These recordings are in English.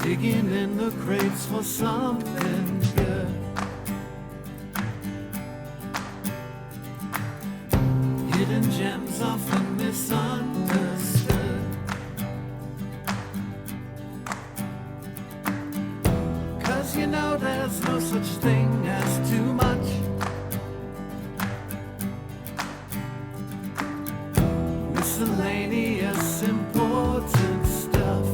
digging in the crates for something good. Hidden gems often misunderstood. 'Cause you know there's no such thing as too much. Miscellaneous important stuff.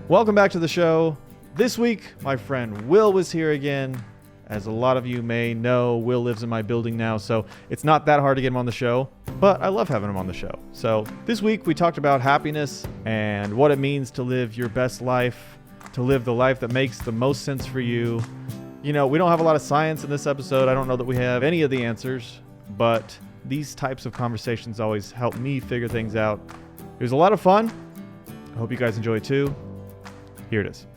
Welcome back to the show. This week, my friend Will was here again. As a lot of you may know, Will lives in my building now, so it's not that hard to get him on the show, but I love having him on the show. So this week we talked about happiness and what it means to live your best life, to live the life that makes the most sense for you. You know, we don't have a lot of science in this episode. I don't know that we have any of the answers, but these types of conversations always help me figure things out. It was a lot of fun. I hope you guys enjoy too. Here it is.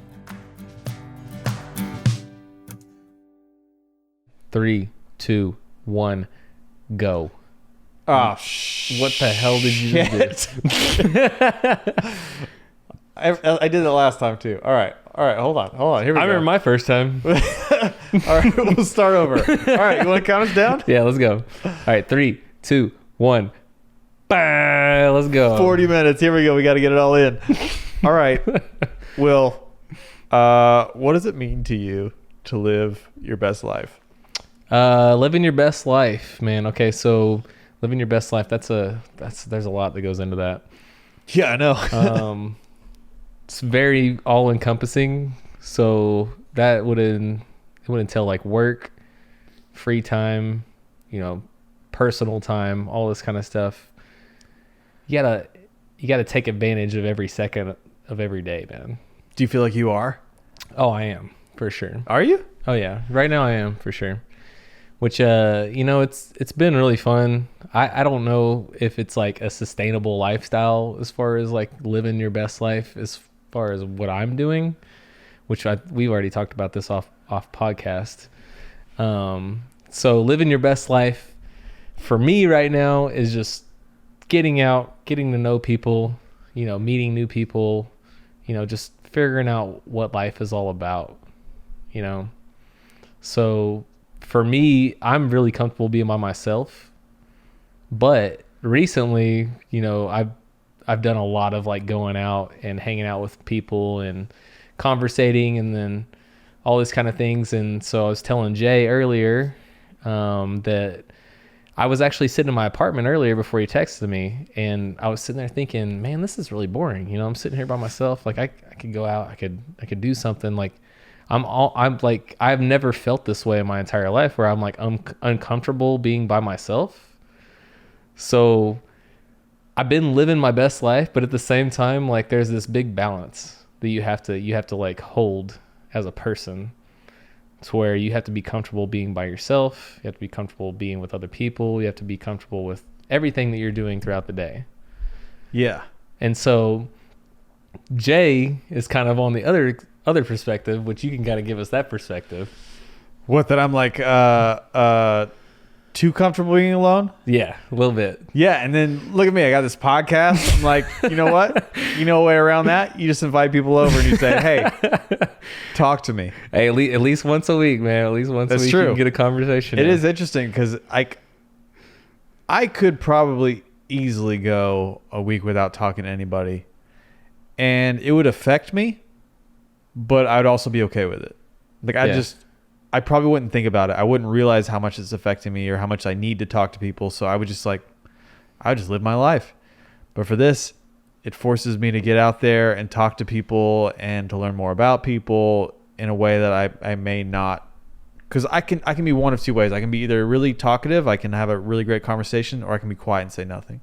3, 2, 1, go. Oh, What the hell did you just do? I did it last time too. All right. Hold on. Here we go. I remember my first time. All right, we'll start over. All right, you want to count us down? Yeah, let's go. All right, 3, 2, 1. Bah, let's go. 40 minutes. Here we go. We got to get it all in. All right, Will. What does it mean to you to live your best life? Living your best life, man. Okay, so living your best life. There's a lot that goes into that. Yeah, I know. It's very all encompassing. So that would entail like work, free time, personal time, all this kind of stuff. You gotta take advantage of every second of every day, man. Do you feel like you are? Oh, I am for sure. Are you? Oh yeah, right now I am for sure. Which it's been really fun. I don't know if it's like a sustainable lifestyle as far as like living your best life as far as what I'm doing, which we've already talked about this off podcast. So living your best life for me right now is just getting out, getting to know people, meeting new people, just figuring out what life is all about, So for me, I'm really comfortable being by myself, but recently, I've done a lot of like going out and hanging out with people and conversating and then all these kind of things. And so I was telling Jay earlier that I was actually sitting in my apartment earlier before he texted me, and I was sitting there thinking, man, this is really boring. I'm sitting here by myself. Like I could go out, I could do something. Like I've never felt this way in my entire life where I'm like uncomfortable being by myself. So I've been living my best life, but at the same time, like there's this big balance that you have to like hold as a person. It's where you have to be comfortable being by yourself. You have to be comfortable being with other people. You have to be comfortable with everything that you're doing throughout the day. Yeah. And so Jay is kind of on the other perspective, which you can kind of give us that perspective. What, that I'm like too comfortable being alone? Yeah, a little bit. Yeah, and then look at me. I got this podcast. I'm like, you know what? You know a way around that? You just invite people over and you say, hey, talk to me. Hey, at least once a week, man. At least once a week true. You can get a conversation. It is interesting because I could probably easily go a week without talking to anybody, and it would affect me, but I'd also be okay with it. Like I probably wouldn't think about it. I wouldn't realize how much it's affecting me or how much I need to talk to people. So I would just live my life. But for this, it forces me to get out there and talk to people and to learn more about people in a way that I may not. Because I can be one of two ways. I can be either really talkative, I can have a really great conversation, or I can be quiet and say nothing.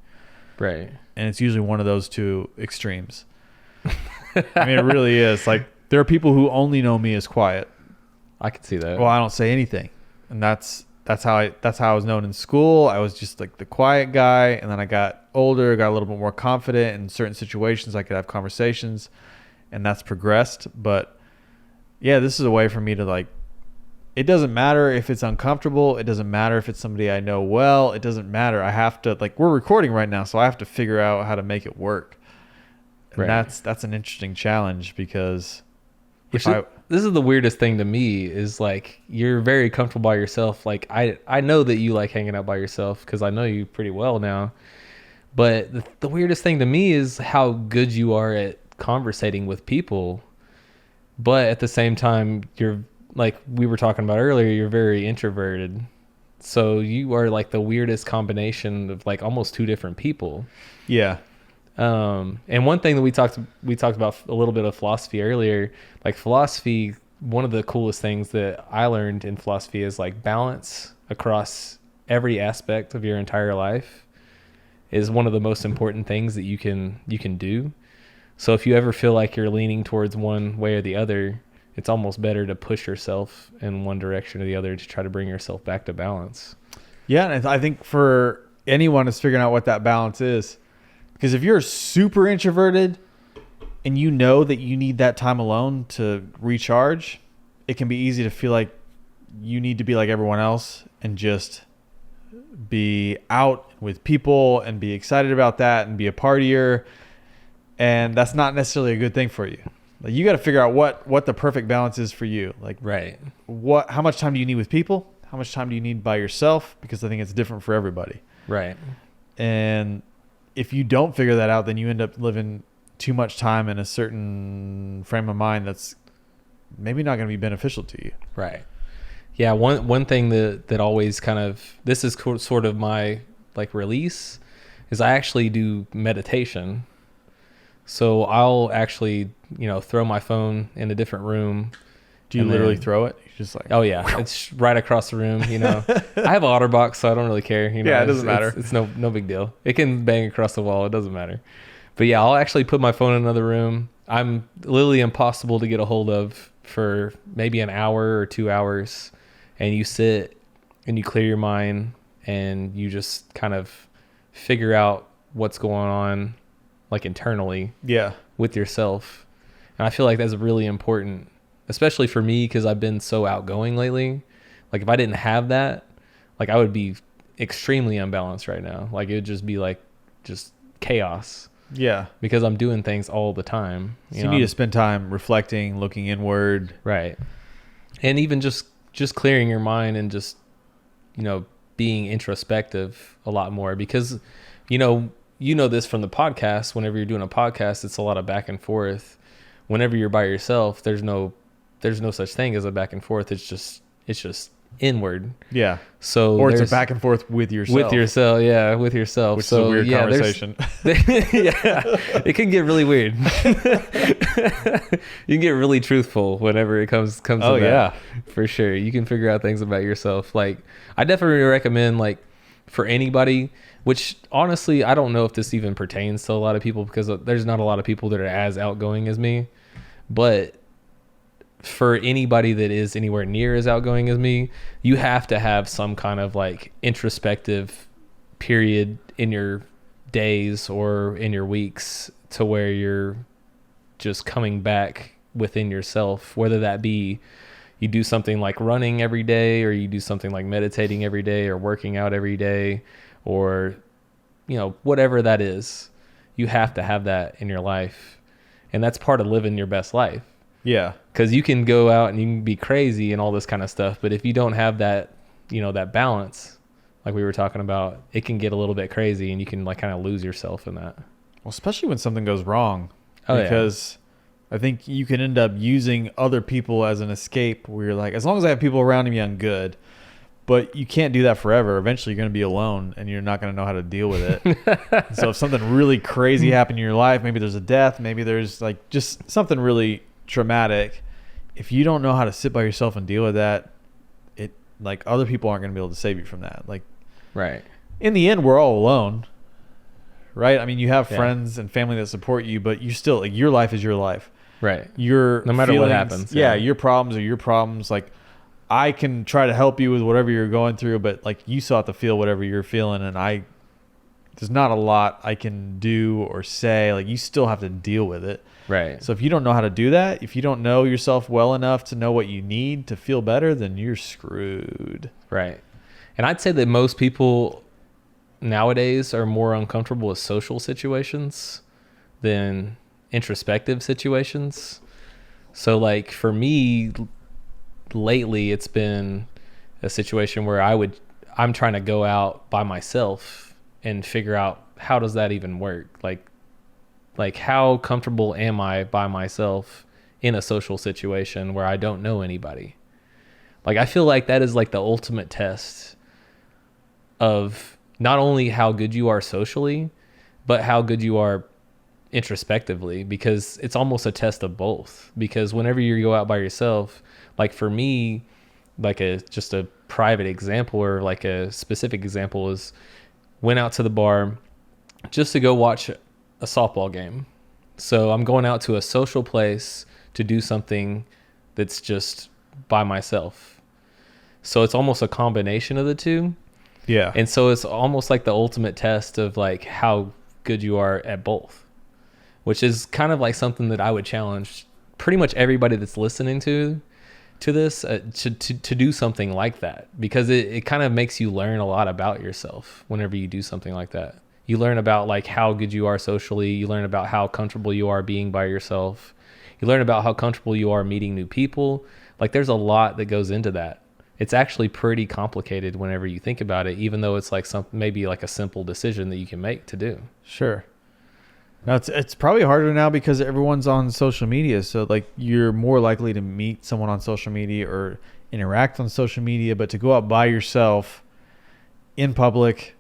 Right. And it's usually one of those two extremes. I mean, it really is. Like, there are people who only know me as quiet. I can see that. Well, I don't say anything, and that's how I was known in school. I was just like the quiet guy, and then I got older, got a little bit more confident in certain situations. I could have conversations, and that's progressed. But yeah, this is a way for me to like. It doesn't matter if it's uncomfortable. It doesn't matter if it's somebody I know well. It doesn't matter. I have to, like, we're recording right now, so I have to figure out how to make it work. And Right. that's an interesting challenge because This is the weirdest thing to me is like you're very comfortable by yourself. Like I know that you like hanging out by yourself because I know you pretty well now. But the weirdest thing to me is how good you are at conversating with people. But at the same time, you're like we were talking about earlier, you're very introverted. So you are like the weirdest combination of like almost two different people. yeah. And one thing that we talked about a little bit of philosophy earlier, like philosophy, one of the coolest things that I learned in philosophy is like balance across every aspect of your entire life is one of the most important things that you can do. So if you ever feel like you're leaning towards one way or the other, it's almost better to push yourself in one direction or the other to try to bring yourself back to balance. Yeah, and I think for anyone is figuring out what that balance is. Because if you're super introverted and you know that you need that time alone to recharge, it can be easy to feel like you need to be like everyone else and just be out with people and be excited about that and be a partier. And that's not necessarily a good thing for you. Like you got to figure out what the perfect balance is for you. Like Right. how much time do you need with people? How much time do you need by yourself? Because I think it's different for everybody. Right. And if you don't figure that out, then you end up living too much time in a certain frame of mind that's maybe not going to be beneficial to you. Right. Yeah. One thing that always kind of, this is sort of my like release is I actually do meditation. So I'll actually, throw my phone in a different room. Do you and literally then- throw it? You're just like, Oh yeah, it's right across the room. I have an OtterBox, so I don't really care. Yeah, it doesn't matter. It's no big deal. It can bang across the wall. It doesn't matter. But yeah, I'll actually put my phone in another room. I'm literally impossible to get a hold of for maybe an hour or 2 hours, and you sit and you clear your mind and you just kind of figure out what's going on, like internally yeah, with yourself. And I feel like that's really important, especially for me because I've been so outgoing lately. Like if I didn't have that, like I would be extremely unbalanced right now. Like it would just be like just chaos yeah. because I'm doing things all the time. So you need to spend time reflecting, looking inward. Right. And even just clearing your mind and just, being introspective a lot more because, this from the podcast. Whenever you're doing a podcast, it's a lot of back and forth. Whenever you're by yourself, there's no such thing as a back and forth. It's just inward. Yeah. So Or it's a there's- back and forth with yourself. with yourself. Yeah. With yourself. Which so is a weird yeah, conversation. yeah. It can get really weird. You can get really truthful whenever it comes to Oh, that. yeah. For sure. You can figure out things about yourself. Like I definitely recommend like for anybody, which honestly, I don't know if this even pertains to a lot of people because there's not a lot of people that are as outgoing as me, but for anybody that is anywhere near as outgoing as me, you have to have some kind of like introspective period in your days or in your weeks to where you're just coming back within yourself, whether that be you do something like running every day or you do something like meditating every day or working out every day or whatever that is. You have to have that in your life, and that's part of living your best life. Yeah. Because you can go out and you can be crazy and all this kind of stuff, but if you don't have that, that balance, like we were talking about, it can get a little bit crazy and you can like kind of lose yourself in that. Well, especially when something goes wrong. Oh, yeah. Because I think you can end up using other people as an escape where you're like, as long as I have people around me, I'm good. But you can't do that forever. Eventually, you're going to be alone and you're not going to know how to deal with it. So if something really crazy happened in your life, maybe there's a death, maybe there's like just something really traumatic. If you don't know how to sit by yourself and deal with that, it like other people aren't going to be able to save you from that. Like, Right. in the end, we're all alone, right? I mean, you have Yeah. friends and family that support you, but you still like your life is your life. Right. Your No matter what feelings- happens, yeah, yeah. your problems are your problems. Like, I can try to help you with whatever you're going through, but like you still have to feel whatever you're feeling, and there's not a lot I can do or say. Like, you still have to deal with it. Right. So if you don't know how to do that, if you don't know yourself well enough to know what you need to feel better, then you're screwed. Right. And I'd say that most people nowadays are more uncomfortable with social situations than introspective situations. So like for me lately, it's been a situation where I'm trying to go out by myself and figure out how does that even work? Like how comfortable am I by myself in a social situation where I don't know anybody? Like I feel like that is like the ultimate test of not only how good you are socially, but how good you are introspectively, because it's almost a test of both. Because whenever you go out by yourself, like for me, like just a private example or like a specific example is went out to the bar just to go watch a softball game. So I'm going out to a social place to do something that's just by myself. So it's almost a combination of the two. Yeah. And so it's almost like the ultimate test of like how good you are at both, which is kind of like something that I would challenge pretty much everybody that's listening to this to do something like that, because it kind of makes you learn a lot about yourself whenever you do something like that. You learn about like how good you are socially. You learn about how comfortable you are being by yourself. You learn about how comfortable you are meeting new people. Like there's a lot that goes into that. It's actually pretty complicated whenever you think about it, even though it's like maybe like a simple decision that you can make to do. Sure. Now it's probably harder now because everyone's on social media. So like you're more likely to meet someone on social media or interact on social media, but to go out by yourself in public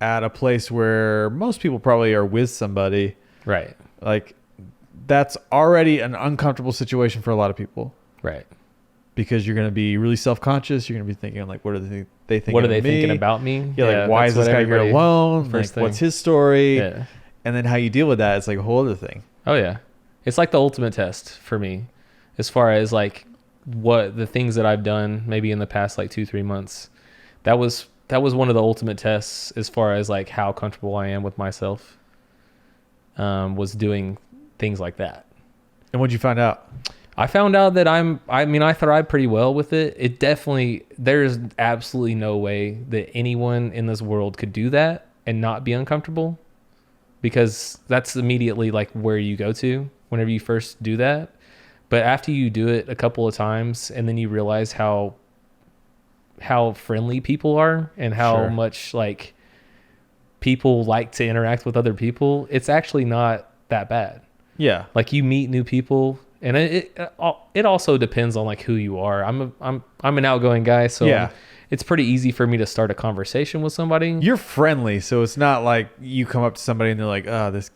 at a place where most people probably are with somebody, Right. like that's already an uncomfortable situation for a lot of people. Right. Because you're going to be really self-conscious. You're going to be thinking like, what are they thinking? What are they of me? thinking about me? Yeah, like why is this guy here alone? Like, thing. what's his story? Yeah. And then how you deal with that, it's like a whole other thing. Oh yeah. It's like the ultimate test for me as far as like what the things that I've done maybe in the past like 2-3 months. That was one of the ultimate tests as far as like how comfortable I am with myself. Was doing things like that. And what'd you find out? I found out that I thrive pretty well with it. There's absolutely no way that anyone in this world could do that and not be uncomfortable, because that's immediately like where you go to whenever you first do that. But after you do it a couple of times and then you realize how friendly people are and how Sure. much like people like to interact with other people, it's actually not that bad. Yeah. Like you meet new people, and it also depends on like who you are. I'm an outgoing guy, so Yeah. it's pretty easy for me to start a conversation with somebody. You're friendly, so it's not like you come up to somebody and they're like,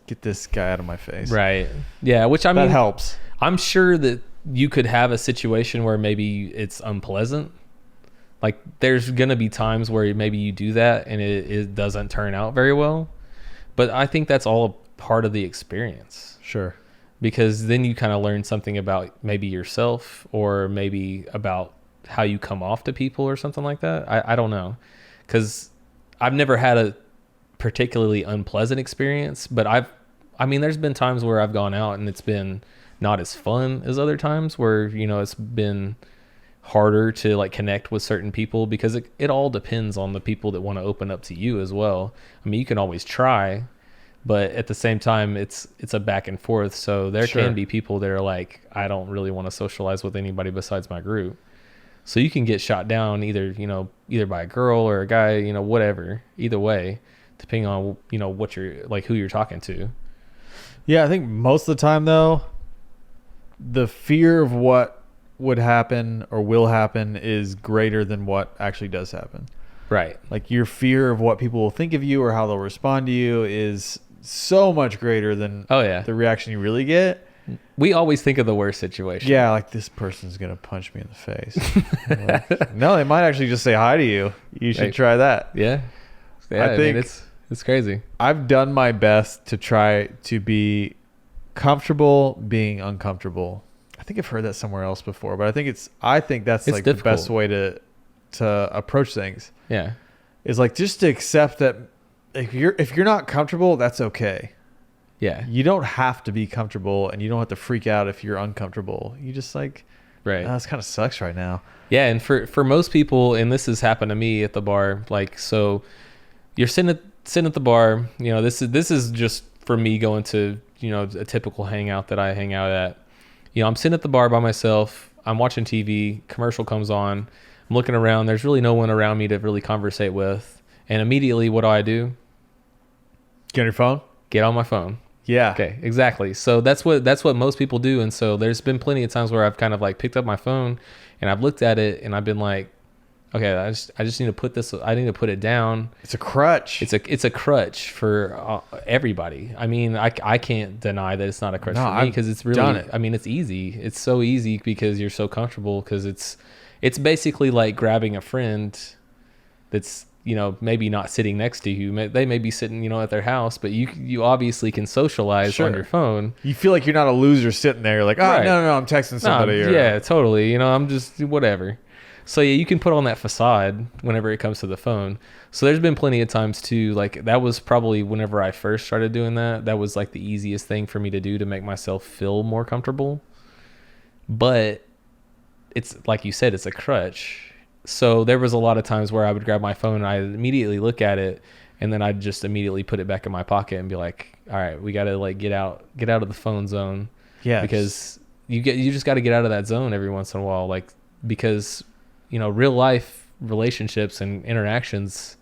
get this guy out of my face. Right. Yeah, which I mean That helps. I'm sure that you could have a situation where maybe it's unpleasant. Like there's going to be times where maybe you do that and it doesn't turn out very well. But I think that's all a part of the experience. Sure. Because then you kind of learn something about maybe yourself or maybe about how you come off to people or something like that. I don't know. Because I've never had a particularly unpleasant experience, but there's been times where I've gone out and it's been not as fun as other times where, it's been harder to like connect with certain people, because it all depends on the people that want to open up to you as well. I mean, you can always try, but at the same time, it's a back and forth. So there Sure. can be people that are like, I don't really want to socialize with anybody besides my group. So you can get shot down either by a girl or a guy, whatever, either way, depending on, what you're like, who you're talking to. Yeah, I think most of the time though, the fear of what would happen or will happen is greater than what actually does happen. Right. Like your fear of what people will think of you or how they'll respond to you is so much greater than Oh yeah. the reaction you really get. We always think of the worst situation. Yeah, like this person's going to punch me in the face. Like, no, they might actually just say hi to you. You should Right. try that. Yeah. Yeah. I think it's crazy. I've done my best to try to be comfortable being uncomfortable. I think I've heard that somewhere else before, but I think that's It's like the difficult. best way to approach things. Yeah. Is like just to accept that if you're not comfortable, that's okay. Yeah. You don't have to be comfortable, and you don't have to freak out if you're uncomfortable. You just like, Right. this kind of sucks right now. Yeah, and for most people, and this has happened to me at the bar, like, so you're sitting at the bar, this is just for me going to, a typical hangout that I hang out at. I'm sitting at the bar by myself. I'm watching TV. Commercial comes on. I'm looking around. There's really no one around me to really conversate with. And immediately, what do? Get on your phone? Get on my phone. Yeah. Okay, exactly. So that's what most people do. And so there's been plenty of times where I've kind of like picked up my phone and I've looked at it and I've been like, okay, I just need to put this. I need to put it down. It's a crutch. It's a crutch for everybody. I mean, I can't deny that it's not a crutch for me because it's really. Done it. I mean, it's easy. It's so easy because you're so comfortable. Because it's basically like grabbing a friend that's maybe not sitting next to you. They may be sitting at their house, but you obviously can socialize on your phone. You feel like you're not a loser sitting there. You're like, oh Right. no, I'm texting somebody. Yeah, totally. I'm just whatever. So yeah, you can put on that facade whenever it comes to the phone. So there's been plenty of times too, like that was probably whenever I first started doing that. That was like the easiest thing for me to do to make myself feel more comfortable. But it's like you said, it's a crutch. So there was a lot of times where I would grab my phone and I'd immediately look at it and then I'd just immediately put it back in my pocket and be like, all right, we got to like get out of the phone zone. Yeah. Because you just got to get out of that zone every once in a while. Like, because real life relationships and interactions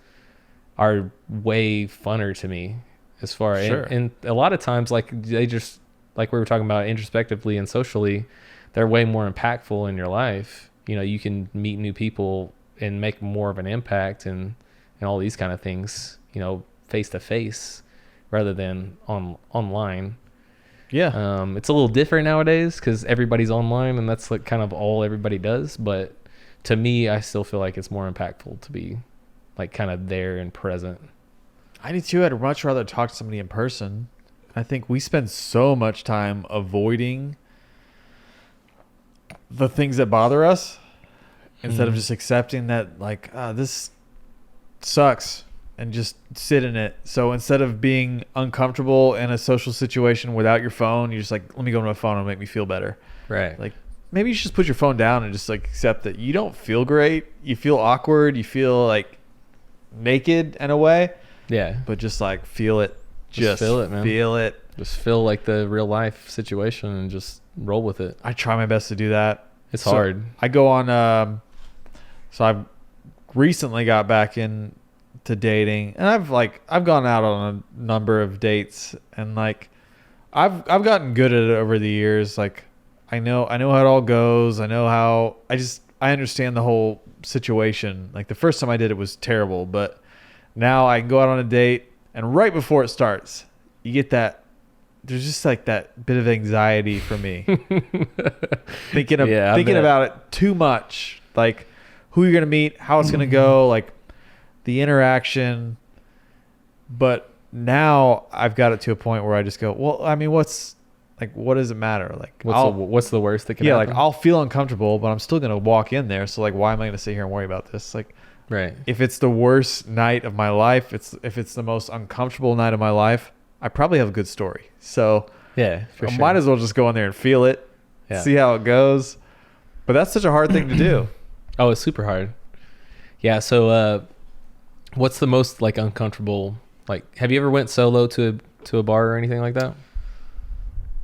are way funner to me as far Sure. and a lot of times like they just like we were talking about introspectively and socially, they're way more impactful in your life. You can meet new people and make more of an impact and all these kind of things, face to face rather than online. Yeah. It's a little different nowadays because everybody's online and that's like kind of all everybody does, but to me, I still feel like it's more impactful to be like kind of there and present. I do too. I'd much rather talk to somebody in person. I think we spend so much time avoiding the things that bother us instead of just accepting that like, this sucks and just sit in it. So instead of being uncomfortable in a social situation without your phone, you're just like, let me go to my phone and make me feel better. Right. Like, maybe you should just put your phone down and just like accept that you don't feel great. You feel awkward. You feel like naked in a way. Yeah. But just like feel it. Just feel it, man. Feel it. Just feel like the real life situation and just roll with it. I try my best to do that. It's hard. I go on. So I've recently got back into dating, and I've gone out on a number of dates, and like I've gotten good at it over the years. Like I know how it all goes. I understand the whole situation. Like the first time I did it was terrible, but now I can go out on a date and right before it starts, you get that, there's just like that bit of anxiety for me. thinking about it too much. Like who you're going to meet, how it's going to go, like the interaction. But now I've got it to a point where I just go, well, I mean, what does it matter? Like, what's the worst that can happen? Like I'll feel uncomfortable, but I'm still going to walk in there. So like, why am I going to sit here and worry about this? Like, right. If it's the worst night of my life, if it's the most uncomfortable night of my life, I probably have a good story. So yeah, for I sure. might as well just go in there and feel it, see how it goes. But that's such a hard thing to do. Oh, it's super hard. Yeah. So, what's the most like uncomfortable? Like, have you ever went solo to a bar or anything like that?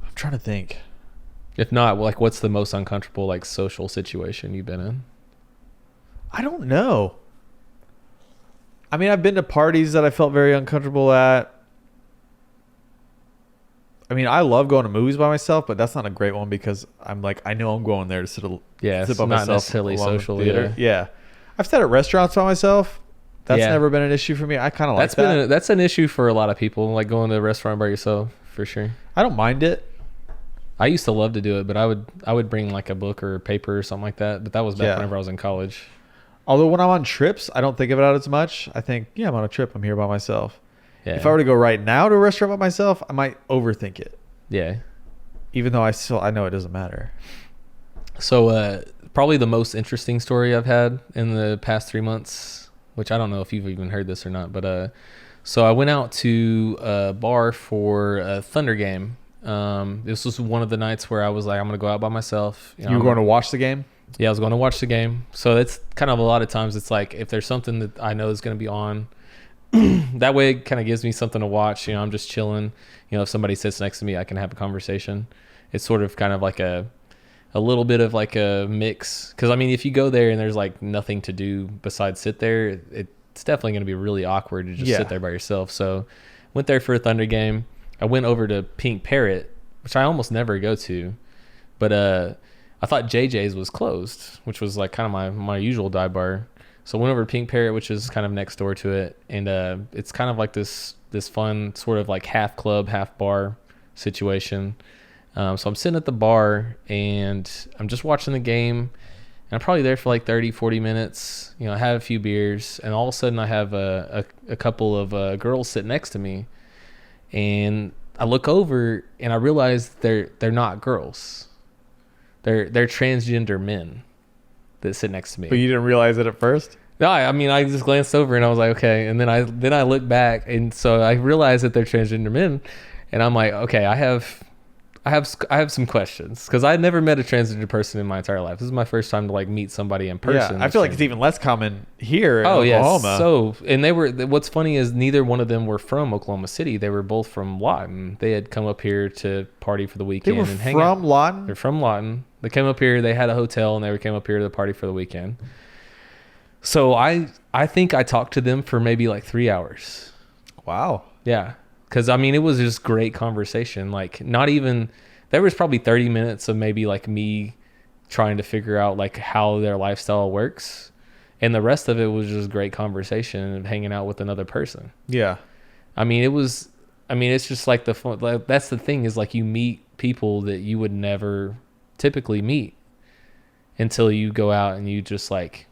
I'm trying to think. If not, like, what's the most uncomfortable like social situation you've been in? I don't know. I mean, I've been to parties that I felt very uncomfortable at. I mean, I love going to movies by myself, but that's not a great one because I'm like, I know I'm going there to sit it's by not myself necessarily alone in the social. theater. Yeah. I've sat at restaurants by myself. That's never been an issue for me. I kind of like that. That's an issue for a lot of people, like going to a restaurant by yourself, for sure. I don't mind it. I used to love to do it, but I would bring like a book or paper or something like that. But that was back whenever I was in college. Although when I'm on trips, I don't think of it as much. I think, I'm on a trip. I'm here by myself. Yeah. If I were to go right now to a restaurant by myself, I might overthink it. Yeah. Even though I know it doesn't matter. So probably the most interesting story I've had in the past 3 months, which I don't know if you've even heard this or not, but so I went out to a bar for a Thunder game. This was one of the nights where I was like, I'm going to go out by myself. You were going to watch the game? Yeah, I was going to watch the game. So it's kind of a lot of times it's like if there's something that I know is going to be on, that way it kind of gives me something to watch. You know, I'm just chilling. You know, if somebody sits next to me, I can have a conversation. It's sort of kind of like a little bit of like a mix. Because I mean, if you go there and there's like nothing to do besides sit there, it's definitely going to be really awkward to just sit there by yourself. So went there for a Thunder game. I went over to Pink Parrot, which I almost never go to, but I thought JJ's was closed, which was like kind of my usual dive bar. So I went over to Pink Parrot, which is kind of next door to it, and it's kind of like this fun sort of like half club, half bar situation. So I'm sitting at the bar and I'm just watching the game, and I'm probably there for like 30, 40 minutes. You know, I have a few beers, and all of a sudden I have a couple of girls sit next to me, and I look over and I realize they're not girls. They're transgender men that sit next to me. But you didn't realize it at first? No, I mean, I just glanced over and I was like, okay. And then I look back, and so I realized that they're transgender men, and I'm like, okay, I have some questions, because I'd never met a transgender person in my entire life. This is my first time to like meet somebody in person. Yeah, I feel like it's even less common here in Oklahoma. Yeah. So, and what's funny is neither one of them were from Oklahoma City. They were both from Lawton. They had come up here to party for the weekend and hang out. From Lawton? They're from Lawton. They came up here. They had a hotel, and they came up here to the party for the weekend. So I think I talked to them for maybe like 3 hours. Wow. Yeah. Because, I mean, it was just great conversation. Like, not even... There was probably 30 minutes of maybe, like, me trying to figure out, like, how their lifestyle works. And the rest of it was just great conversation and hanging out with another person. Yeah. I mean, it's just, like, the fun... Like, that's the thing, is, like, you meet people that you would never typically meet until you go out and you just, like,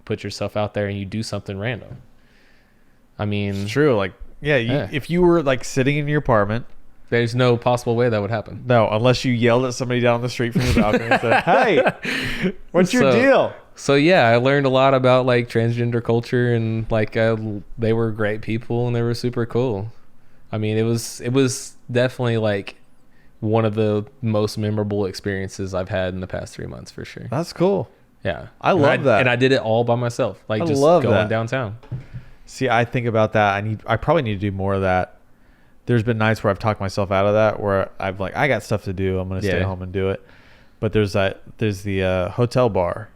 put yourself out there and you do something random. I mean... It's true, like... Yeah, if you were like sitting in your apartment, there's no possible way that would happen. No, unless you yelled at somebody down the street from your balcony and said, "Hey, what's your deal?" So yeah, I learned a lot about like transgender culture, and like they were great people and they were super cool. I mean, it was definitely like one of the most memorable experiences I've had in the past 3 months for sure. That's cool. Yeah, I love that, and I did it all by myself, like just going downtown. See, I think about that. I probably need to do more of that. There's been nights where I've talked myself out of that, where I've like, I got stuff to do. I'm going to stay home and do it. But there's the hotel bar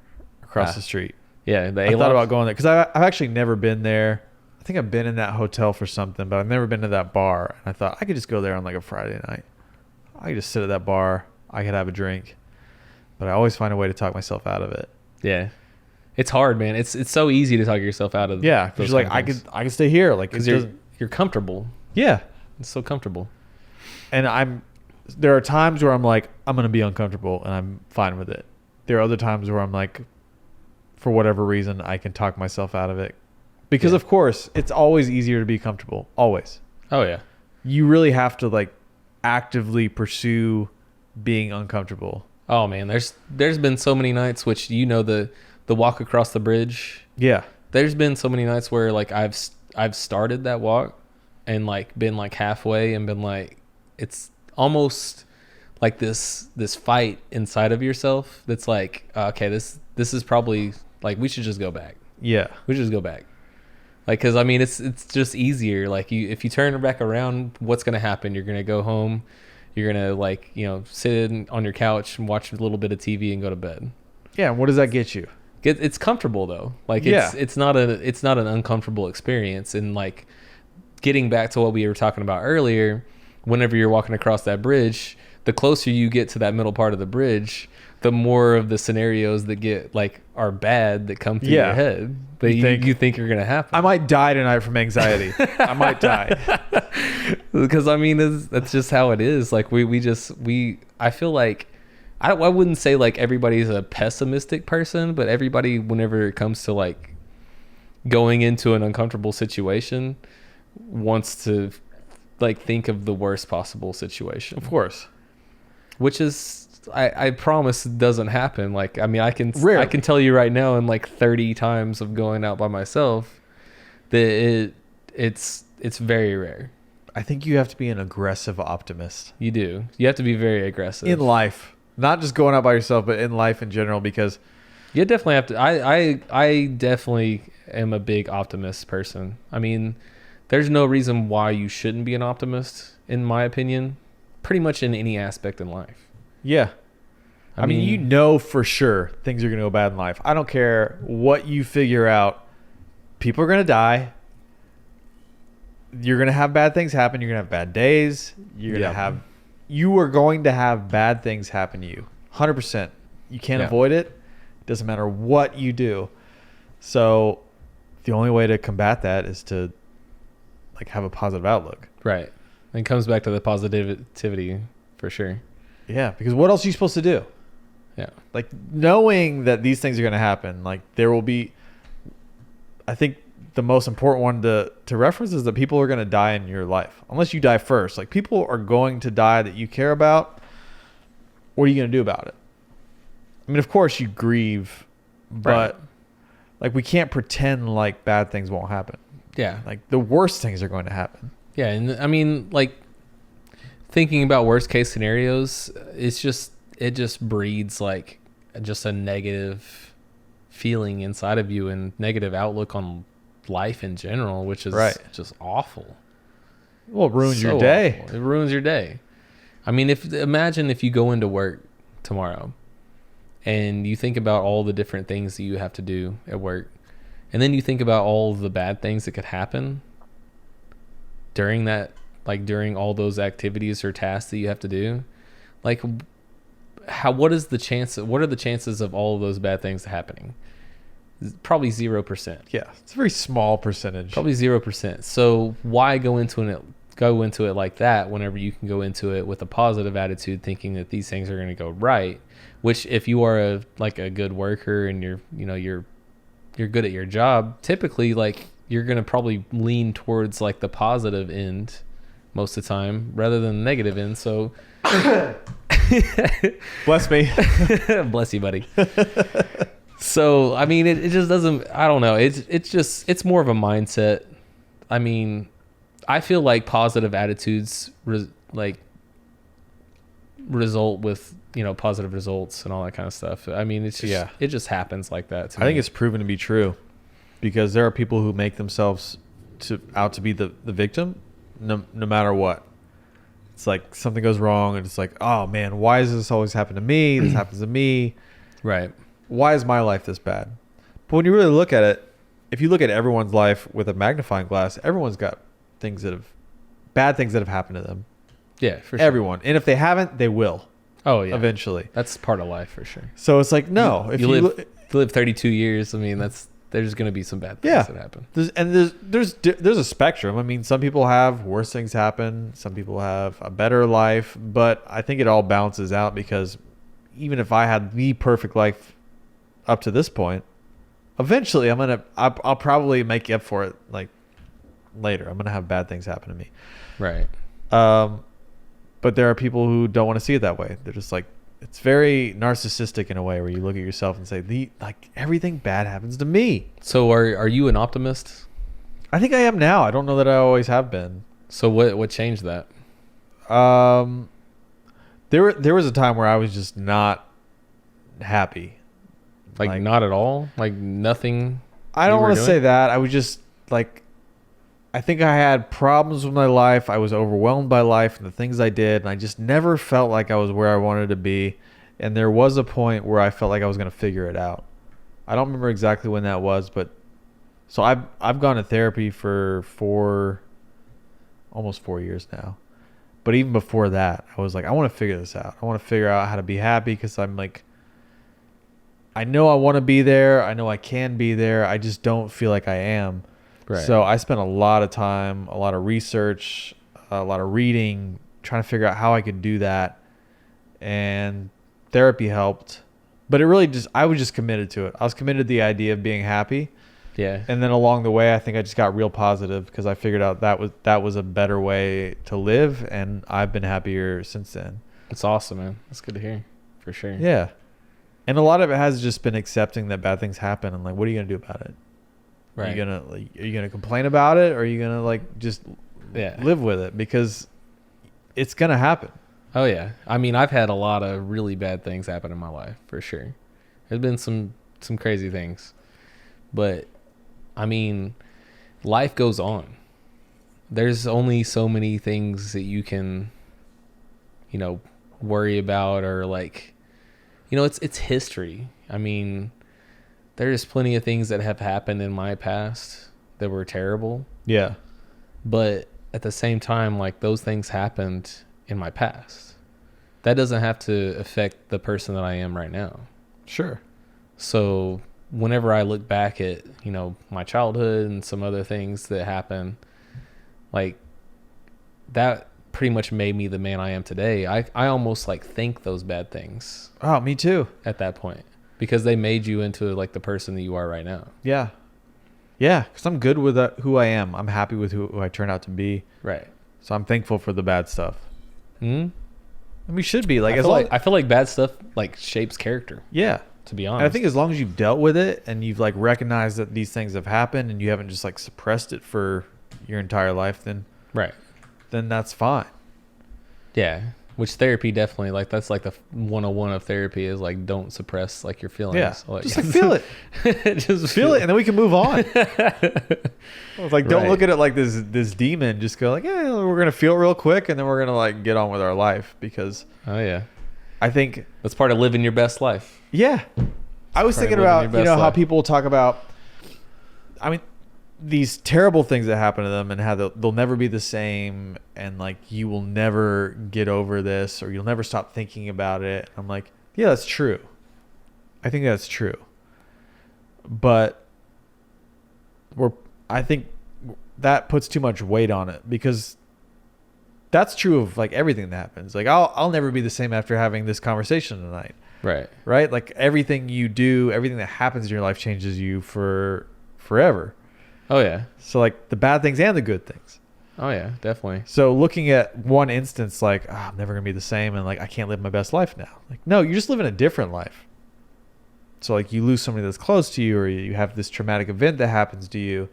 across the street. Yeah. I thought about going there because I've actually never been there. I think I've been in that hotel for something, but I've never been to that bar. And I thought I could just go there on like a Friday night. I could just sit at that bar. I could have a drink, but I always find a way to talk myself out of it. Yeah. It's hard, man. It's so easy to talk yourself out of. Yeah, because like I could stay here, like because you're comfortable. Yeah, it's so comfortable. And there are times where I'm like, I'm gonna be uncomfortable, and I'm fine with it. There are other times where I'm like, for whatever reason, I can talk myself out of it, because of course it's always easier to be comfortable. Always. Oh yeah. You really have to like actively pursue being uncomfortable. Oh man, there's been so many nights, which the walk across the bridge. Yeah. There's been so many nights where like I've started that walk and like been like halfway and been like, it's almost like this fight inside of yourself that's like, okay, this is probably like, we should just go back. Yeah. We should just go back. Like, cause I mean, it's just easier. Like if you turn back around, what's going to happen? You're going to go home. You're going to like, sit on your couch and watch a little bit of TV and go to bed. Yeah. And what does that get you? It's comfortable though. Like it's not an uncomfortable experience. And like getting back to what we were talking about earlier, whenever you're walking across that bridge, the closer you get to that middle part of the bridge, the more of the scenarios that get like are bad that come through your head that you think are gonna happen. I might die tonight from anxiety. I might die. Because I mean, that's just how it is. Like I feel like I wouldn't say like everybody's a pessimistic person, but everybody, whenever it comes to like going into an uncomfortable situation, wants to like think of the worst possible situation. Of course. Which is, I promise doesn't happen. Like, I mean, I can tell you right now in like 30 times of going out by myself that it's very rare. I think you have to be an aggressive optimist. You do. You have to be very aggressive. In life. Not just going out by yourself, but in life in general, because you definitely have to. I definitely am a big optimist person. I mean, there's no reason why you shouldn't be an optimist, in my opinion, pretty much in any aspect in life. Yeah. I I mean, mean, you know for sure things are going to go bad in life. I don't care what you figure out. People are going to die. You're going to have bad things happen. You're going to have bad days. You are going to have bad things happen to you. 100%. You can't avoid it. It doesn't matter what you do. So the only way to combat that is to like have a positive outlook. Right. And it comes back to the positivity for sure. Yeah, because what else are you supposed to do? Yeah. Like knowing that these things are going to happen, like there will be, I think the most important one to reference is that people are going to die in your life. Unless you die first. Like people are going to die that you care about. What are you going to do about it? I mean, of course you grieve, but like we can't pretend like bad things won't happen. Yeah. Like the worst things are going to happen. Yeah. And I mean, like thinking about worst case scenarios, it just breeds like just a negative feeling inside of you and negative outlook on life in general, which is just awful. Well, it ruins your day. Awful. It ruins your day. I mean, imagine if you go into work tomorrow and you think about all the different things that you have to do at work, and then you think about all the bad things that could happen during that, like during all those activities or tasks that you have to do. Like what are the chances of all of those bad things happening? Probably 0%. Yeah, it's a very small percentage. Probably 0%. So why go into it like that whenever you can go into it with a positive attitude, thinking that these things are going to go right? Which, if you are a good worker and you're good at your job, typically like you're going to probably lean towards like the positive end most of the time rather than the negative end. So bless me. Bless you, buddy. So, I mean, it just doesn't, I don't know. It's more of a mindset. I mean, I feel like positive attitudes result with, positive results and all that kind of stuff. I mean, it's just, it just happens like that. I think it's proven to be true because there are people who make themselves out to be the victim no matter what. It's like something goes wrong and it's like, oh man, why does this always happen to me? This happens to me. Right. Why is my life this bad? But when you really look at it, if you look at everyone's life with a magnifying glass, everyone's got bad things that have happened to them. Yeah, for sure. Everyone. And if they haven't, they will. Oh, yeah. Eventually. That's part of life for sure. So it's like, no. If you live 32 years, I mean, there's going to be some bad things that happen. There's a spectrum. I mean, some people have worse things happen. Some people have a better life. But I think it all balances out because even if I had the perfect life up to this point, eventually I'll probably make up for it like later. I'm gonna have bad things happen to me, right? But there are people who don't want to see it that way. They're just like, it's very narcissistic in a way where you look at yourself and say, everything bad happens to me. So are you an optimist? I think I am now. I don't know that I always have been. So what changed that? There was a time where I was just not happy. Like not at all? Like nothing? I don't want to say that. I was just like, I think I had problems with my life. I was overwhelmed by life and the things I did. And I just never felt like I was where I wanted to be. And there was a point where I felt like I was going to figure it out. I don't remember exactly when that was, but so I've gone to therapy for almost 4 years now. But even before that, I was like, I want to figure this out. I want to figure out how to be happy because I'm like, I know I want to be there. I know I can be there. I just don't feel like I am. Right. So I spent a lot of time, a lot of research, a lot of reading, trying to figure out how I could do that. And therapy helped. But I was just committed to it. I was committed to the idea of being happy. Yeah. And then along the way, I think I just got real positive because I figured out that was a better way to live. And I've been happier since then. That's awesome, man. That's good to hear. For sure. Yeah. And a lot of it has just been accepting that bad things happen and like, what are you going to do about it? Right. Are you gonna complain about it or are you gonna like just live with it? Because it's gonna happen. Oh yeah. I mean, I've had a lot of really bad things happen in my life for sure. There's been some crazy things. But I mean, life goes on. There's only so many things that you can, worry about, or like, it's history. I mean, there's plenty of things that have happened in my past that were terrible. Yeah. But at the same time, like, those things happened in my past. That doesn't have to affect the person that I am right now. Sure. So whenever I look back at, my childhood and some other things that happened, like, that pretty much made me the man I am today. I almost like think those bad things Oh, me too. at that point, because they made you into like the person that you are right now. Yeah. Yeah. Because I'm good with who I am. I'm happy with who I turn out to be. Right. So I'm thankful for the bad stuff. Hmm. And we should be like, I feel like bad stuff like shapes character, yeah. to be And honest. I think as long as you've dealt with it and you've like recognized that these things have happened and you haven't just like suppressed it for your entire life, right. then that's fine. Yeah. Which therapy definitely, like, that's like the 101 of therapy is like, don't suppress like your feelings. Yeah. Like, Just like feel it. just Feel it, and then we can move on. It's like, don't Right. look at it like this demon. Just go like, yeah, we're gonna feel it real quick, and then we're gonna like get on with our life, because Oh yeah. I think, That's part of living your best life. yeah, I was Part of thinking living about, your best how life. people talk about, I mean, these terrible things that happen to them, and how they'll never be the same, and like you will never get over this, or you'll never stop thinking about it. I'm like, yeah, that's true. I think that's true. But I think that puts too much weight on it, because that's true of like everything that happens. Like I'll never be the same after having this conversation tonight. Right. Right? Like everything you do, everything that happens in your life changes you for forever. Oh yeah. So like the bad things and the good things. Oh yeah, definitely. So looking at one instance like, I'm never going to be the same, and like I can't live my best life now. Like, no, you're just living a different life. So like you lose somebody that's close to you, or you have this traumatic event that happens to you,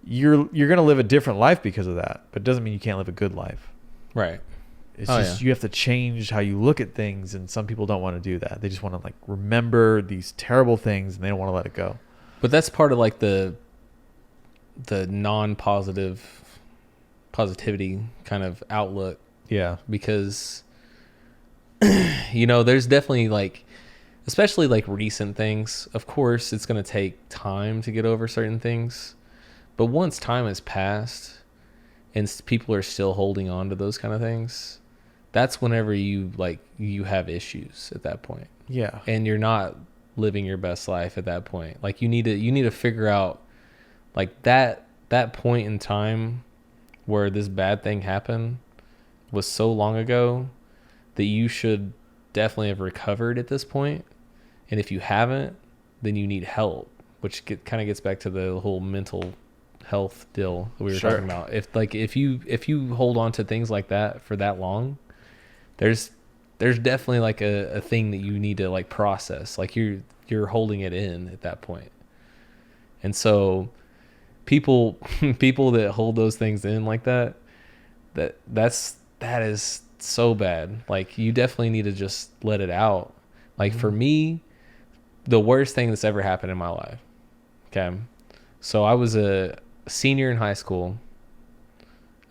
you're going to live a different life because of that. But it doesn't mean you can't live a good life. Right. It's Oh, just yeah. you have to change how you look at things, and some people don't want to do that. They just want to like remember these terrible things, and they don't want to let it go. But that's part of like the positivity kind of outlook, Yeah. because there's definitely like, especially like recent things, of course it's going to take time to get over certain things, but once time has passed and people are still holding on to those kind of things, that's whenever you have issues at that point, Yeah. and you're not living your best life at that point. Like you need to figure out like that point in time where this bad thing happened was so long ago that you should definitely have recovered at this point. And if you haven't, then you need help, which kind of gets back to the whole mental health deal that we were Sure. talking about. If you hold on to things like that for that long, there's definitely like a thing that you need to like process. Like you're holding it in at that point. And so people that hold those things in like that is so bad. Like you definitely need to just let it out. Like for me, the worst thing that's ever happened in my life. Okay. So I was a senior in high school.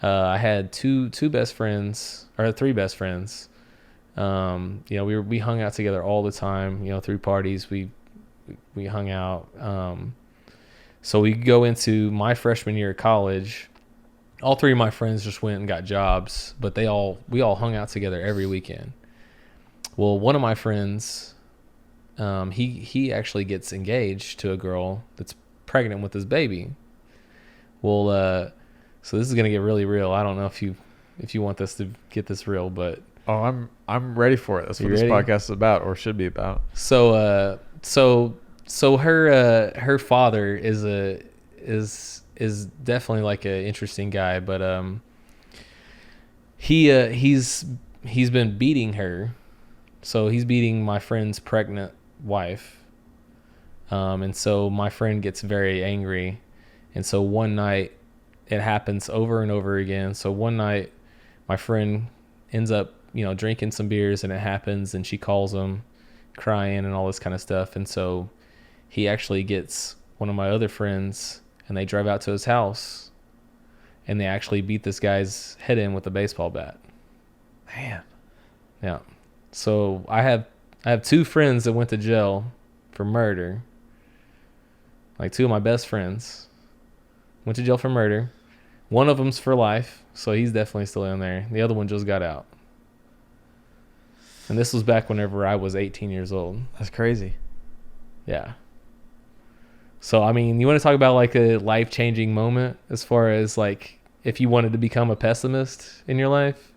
I had two best friends, or three best friends. We hung out together all the time, through parties. We hung out. So we go into my freshman year of college. All three of my friends just went and got jobs, but we all hung out together every weekend. Well, one of my friends, he actually gets engaged to a girl that's pregnant with his baby. Well, so this is gonna get really real. I don't know if you want this to get this real, but Oh, I'm ready for it. That's what You this ready? podcast is about, or should be about. so her father is definitely like an interesting guy, but he's been beating her. So he's beating my friend's pregnant wife. And so my friend gets very angry. And so one night, it happens over and over again. So one night, my friend ends up, drinking some beers, and it happens, and she calls him crying and all this kind of stuff. And so he actually gets one of my other friends, and they drive out to his house, and they actually beat this guy's head in with a baseball bat. Man. Yeah. So I have two friends that went to jail for murder. Like, two of my best friends went to jail for murder. One of them's for life, so he's definitely still in there. The other one just got out. And this was back whenever I was 18 years old. That's crazy. Yeah. So, I mean, you want to talk about like a life-changing moment as far as like if you wanted to become a pessimist in your life?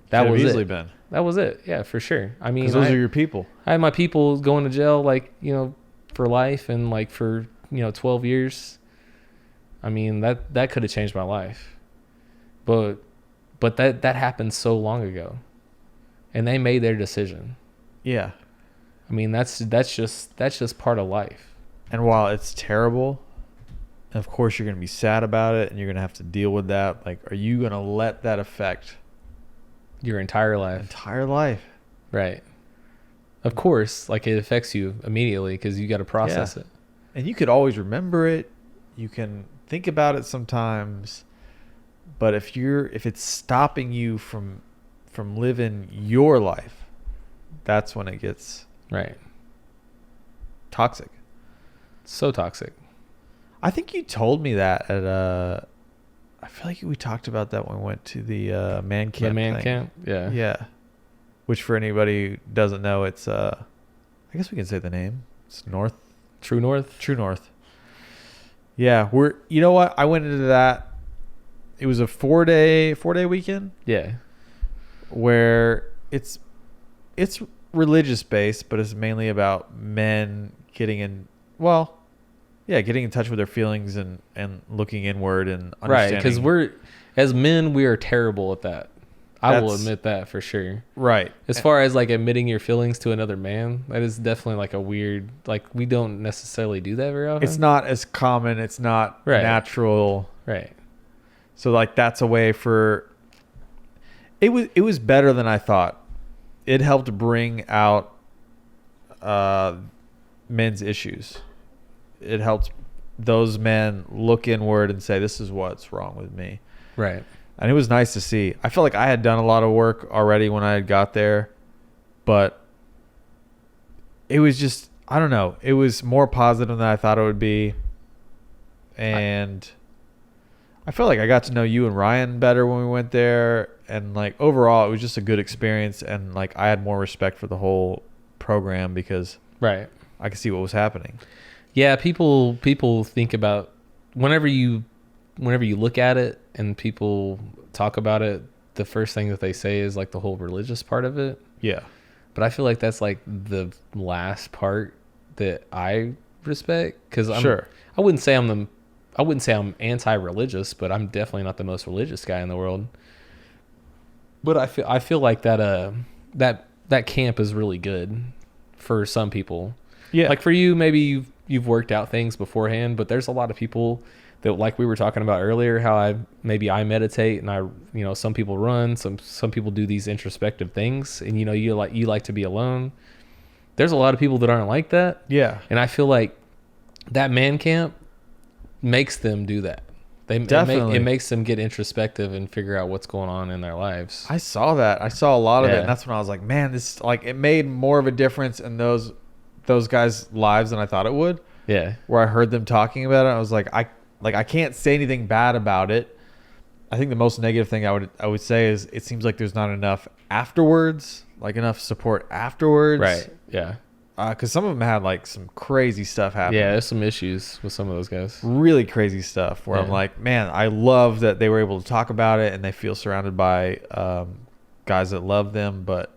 That was easily it. been. That was it. Yeah, for sure. I mean, Because those are your people. I had my people going to jail, like, you know, for life and like for, 12 years. I mean, that could have changed my life. But that happened so long ago. And they made their decision. Yeah. I mean, that's just part of life. And while it's terrible, and of course you're going to be sad about it and you're going to have to deal with that, like, are you going to let that affect Your entire life. entire life? Right. Of course, like, it affects you immediately because you got to process it. And you could always remember it. You can think about it sometimes. But if it's stopping you from living your life, that's when it gets Right. toxic. So toxic. I think you told me that at I feel like we talked about that when we went to the man camp. The man thing. camp? Yeah. Yeah. Which, for anybody who doesn't know, it's I guess we can say the name. It's North. True North? True North. Yeah, you know what? I went into that. It was a 4-day weekend Yeah. where it's religious based, but it's mainly about men getting in touch with their feelings and looking inward and Right, understanding. because as men, we are terrible at that. I will That's- admit that for sure. Right. As far as like admitting your feelings to another man, that is definitely like a weird, like, we don't necessarily do that very often. It's not as common. It's not Right. natural. Right. So like that's a way for it was better than I thought. It helped bring out men's issues. It helped those men look inward and say, this is what's wrong with me. Right. And it was nice to see. I felt like I had done a lot of work already when I had got there, but it was just, I don't know. It was more positive than I thought it would be. And I felt like I got to know you and Ryan better when we went there. And like overall, it was just a good experience. And like I had more respect for the whole program because Right. I could see what was happening. Yeah, people think about whenever you look at it and people talk about it, the first thing that they say is like the whole religious part of it. Yeah. But I feel like that's like the last part that I respect because Sure. I wouldn't say I'm anti-religious, but I'm definitely not the most religious guy in the world. But I feel like that camp is really good for some people. Yeah. Like for you, maybe you've worked out things beforehand, but there's a lot of people that, like we were talking about earlier, how I meditate and some people run, some people do these introspective things, and you like to be alone. There's a lot of people that aren't like that. Yeah. And I feel like that man camp makes them do that. Definitely. It makes them get introspective and figure out what's going on in their lives. I saw that. I saw a lot of it. Yeah. And that's when I was like, man, this, like, it made more of a difference in those guys' lives than I thought it would. Yeah. Where I heard them talking about it, I was like, I can't say anything bad about it. I think the most negative thing I would say is it seems like there's not enough afterwards, like enough support afterwards. Right. Yeah. Because some of them had like some crazy stuff happen. Yeah. There's some issues with some of those guys. Really crazy stuff where I'm Yeah. like, man, I love that they were able to talk about it and they feel surrounded by guys that love them. But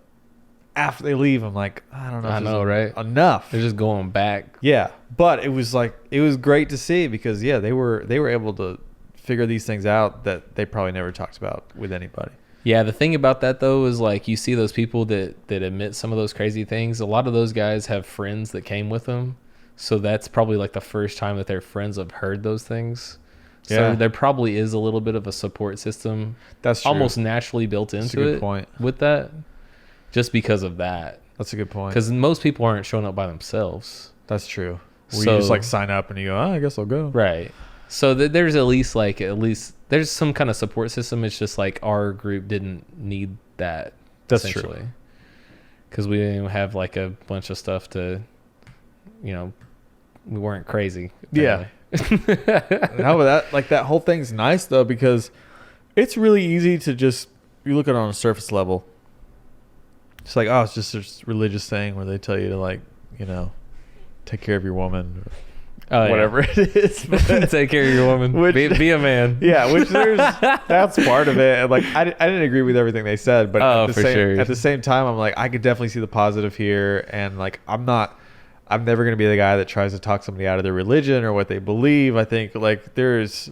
after they leave, I'm like, I don't know. If I this know, is right? Enough. They're just going back. Yeah, but it was great to see because they were able to figure these things out that they probably never talked about with anybody. Yeah, the thing about that though is like you see those people that admit some of those crazy things. A lot of those guys have friends that came with them, so that's probably like the first time that their friends have heard those things. So Yeah. there probably is a little bit of a support system That's true. almost naturally built That's a into good it point. with that, just because of that. That's a good point. Because most people aren't showing up by themselves. That's true. Where you just like sign up and you go, I guess I'll go. Right. So there's at least there's some kind of support system. It's just like our group didn't need that. That's true. Because we didn't have like a bunch of stuff to, we weren't crazy. Apparently. Yeah. No, but that whole thing's nice though, because it's really easy to just, you look at it on a surface level. It's like, it's just this religious thing where they tell you to like, take care of your woman. Or whatever it is. Take care of your woman. Be a man. Yeah, that's part of it. And like I didn't agree with everything they said, but at the same time, I'm like, I could definitely see the positive here. And like, I'm never gonna be the guy that tries to talk somebody out of their religion or what they believe. I think like there's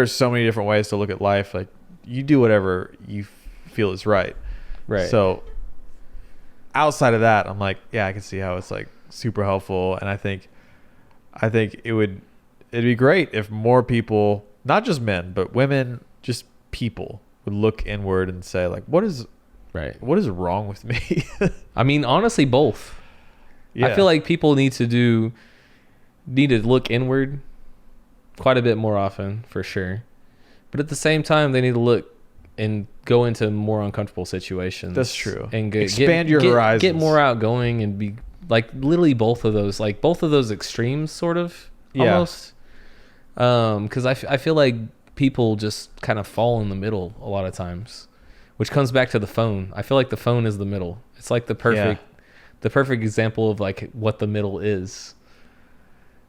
so many different ways to look at life. Like you do whatever you feel is right. Right. So outside of that, I'm like, yeah, I can see how it's like super helpful. And I think it'd be great if more people, not just men, but women, just people would look inward and say like, what is wrong with me? I mean, honestly, both. Yeah. I feel like people need to look inward quite a bit more often, for sure. But at the same time, they need to look and go into more uncomfortable situations. That's true. And expand your horizons. Get more outgoing and be like literally both of those extremes, sort of, almost. Because I feel like people just kind of fall in the middle a lot of times, which comes back to the phone. I feel like the phone is the middle. It's like the perfect example of like what the middle is.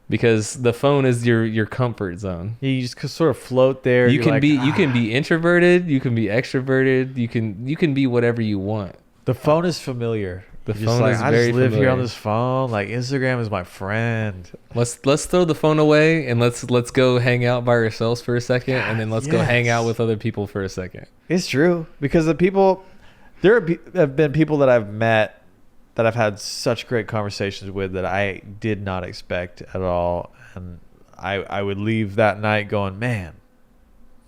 Because the phone is your comfort zone. Yeah, you just sort of float there. You can be introverted. You can be extroverted. You can be whatever you want. The phone is familiar. The phone is very familiar. I just live here on this phone. Like Instagram is my friend. Let's throw the phone away and let's go hang out by ourselves for a second, and then let's go hang out with other people for a second. It's true, because there have been people that I've met that I've had such great conversations with that I did not expect at all, and I would leave that night going, man,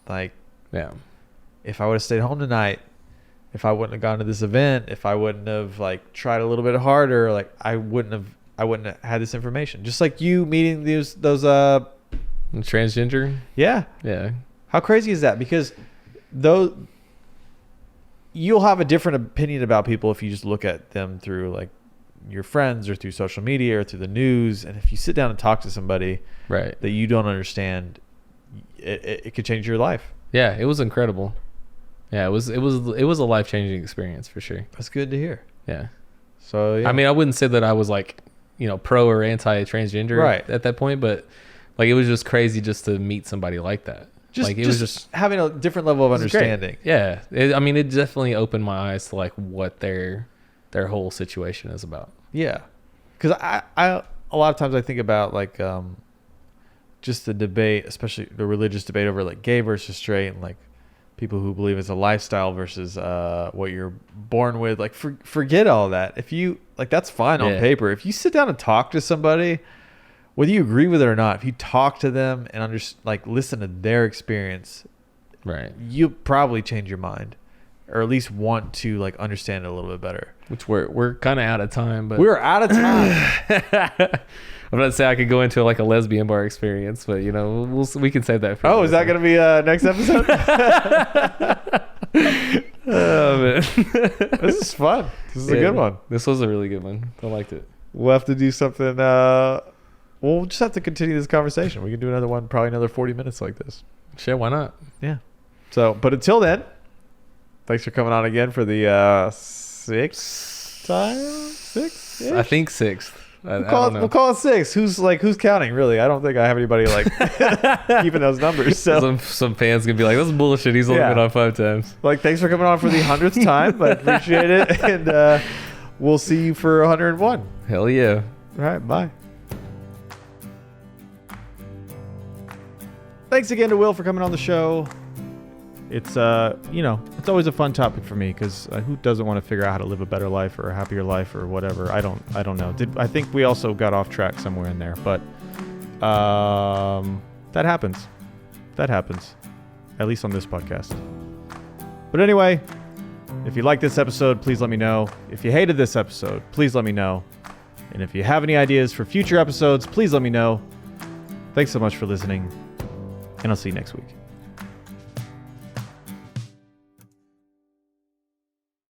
like, yeah, if I would have stayed home tonight, if I wouldn't have gone to this event, if I wouldn't have like tried a little bit harder, like I wouldn't have had this information. Just like you meeting those transgender. Yeah. How crazy is that? Because you'll have a different opinion about people if you just look at them through like your friends or through social media or through the news. And if you sit down and talk to somebody right that you don't understand, it could change your life. Yeah, it was incredible. Yeah, it was a life-changing experience for sure. That's good to hear. Yeah. So yeah. I mean, I wouldn't say that I was like, pro or anti-transgender at that point, but like it was just crazy just to meet somebody like that. It was just having a different level of understanding. Yeah. It definitely opened my eyes to like what their whole situation is about. Yeah. Because I a lot of times I think about like just the debate, especially the religious debate over like gay versus straight, and like people who believe it's a lifestyle versus what you're born with. Like forget all that. If you like, that's fine on paper. If you sit down and talk to somebody, whether you agree with it or not, if you talk to them and listen to their experience, right, you'll probably change your mind, or at least want to like understand it a little bit better. Which we're kind of out of time, but we're out of time. I'm not saying I could go into like a lesbian bar experience, but we can save that for. Oh, is that going to be next episode? Oh man, this is fun. This is a good one. This was a really good one. I liked it. We'll have to do something. We'll just have to continue this conversation. We can do another one, probably another 40 minutes like this. Sure, why not? Yeah. So, but until then, thanks for coming on again for the sixth time? Sixth? I think sixth. We'll call it six. Who's counting, really? I don't think I have anybody like keeping those numbers. So some fans can be like, "This is bullshit. He's only been on 5 times." Like, thanks for coming on for the 100th time. I appreciate it, and we'll see you for 101. Hell yeah! All right, bye. Thanks again to Will for coming on the show. It's it's always a fun topic for me, because who doesn't want to figure out how to live a better life or a happier life or whatever? I don't know. I think we also got off track somewhere in there, but that happens. That happens, at least on this podcast. But anyway, if you like this episode, please let me know. If you hated this episode, please let me know. And if you have any ideas for future episodes, please let me know. Thanks so much for listening, and I'll see you next week.